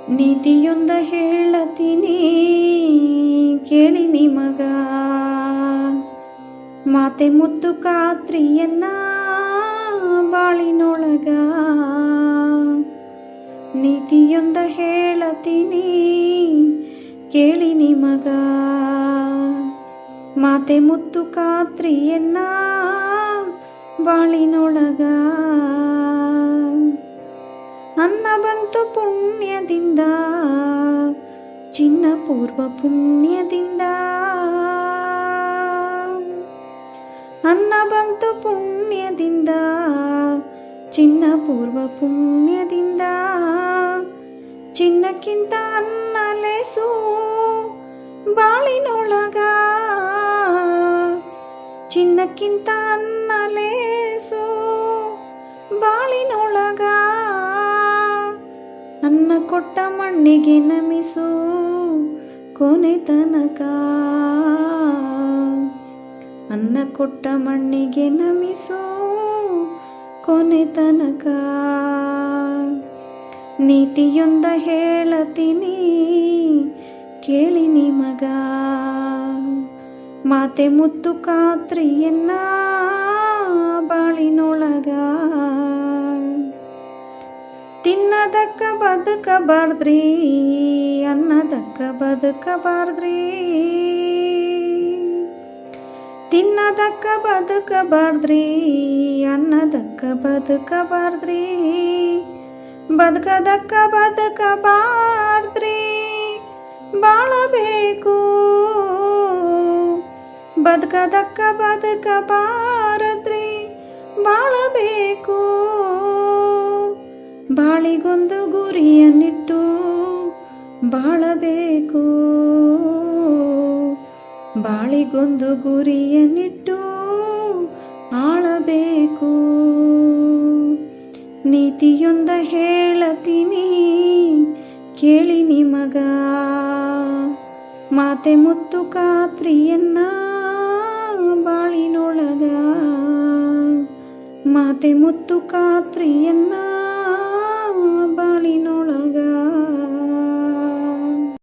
ನೀತಿಯೊಂದ ಹೇಳತೀನಿ ಕೇಳಿ ನಿಮಗ, ಮಾತೆ ಮುತ್ತು ಖಾತ್ರಿಯನ್ನ ಬಾಳಿನೊಳಗ. ನೀತಿಯೊಂದ ಹೇಳತೀನಿ ಕೇಳಿ ನಿಮಗ, ಮಾತೆ ಮುತ್ತು ಖಾತ್ರಿಯನ್ನ ಬಾಳಿನೊಳಗ. ಅನ್ನ ಬಂತು ಪುಣ್ಯದಿಂದ, ಚಿನ್ನ ಪೂರ್ವ ಪುಣ್ಯದಿಂದ. ಅನ್ನ ಬಂತು ಪುಣ್ಯದಿಂದ, ಚಿನ್ನ ಪೂರ್ವ ಪುಣ್ಯದಿಂದ. ಚಿನ್ನಕ್ಕಿಂತ ಅನ್ನ ಲೇಸು ಬಾಳಿನೊಳಗ, ಚಿನ್ನಕ್ಕಿಂತ ಅನ್ನ ಲೇಸು ಬಾಳಿನೊಳಗ. ಅನ್ನ ಕೊಟ್ಟ ಮಣ್ಣಿಗೆ ನಮಿಸು ಕೊನೆ ತನಕ, ಅನ್ನ ಕೊಟ್ಟ ಮಣ್ಣಿಗೆ ನಮಿಸು ಕೊನೆ ತನಕ. ನೀತಿಯೊಂದ ಹೇಳತೀನಿ ಕೇಳಿ ನಿಮಗ, ಮಾತೆ ಮುತ್ತು ಖಾತ್ರಿಯನ್ನ ಬಾಳಿನೊಳಗ. ತಿನ್ನದಕ್ಕ ಬದುಕಬಾರ್ದ್ರಿ, ಅನ್ನದಕ್ಕ ಬದುಕಬಾರ್ದ್ರಿ. ತಿನ್ನದಕ್ಕ ಬದುಕಬಾರ್ದ್ರಿ, ಅನ್ನದಕ್ಕ ಬದುಕಬಾರ್ದ್ರಿ. ಬದುಕದಕ್ಕ ಬದುಕಬಾರ್ದ್ರಿ, ಬಾಳಬೇಕು. ಬದುಕದಕ್ಕ ಬದುಕಬಾರದ್ರಿ, ಬಾಳಬೇಕು. ಬಾಳಿಗೊಂದು ಗುರಿಯನ್ನಿಟ್ಟು ಬಾಳಬೇಕು, ಬಾಳಿಗೊಂದು ಗುರಿಯನ್ನಿಟ್ಟು ಆಳಬೇಕು. ನೀತಿಯೊಂದ ಹೇಳತೀನಿ ಕೇಳಿ ನಿಮಗ, ಮಾತೆ ಮುತ್ತು ಖಾತ್ರಿಯನ್ನ ಬಾಳಿನೊಳಗ, ಮಾತೆ ಮುತ್ತು ಖಾತ್ರಿಯನ್ನ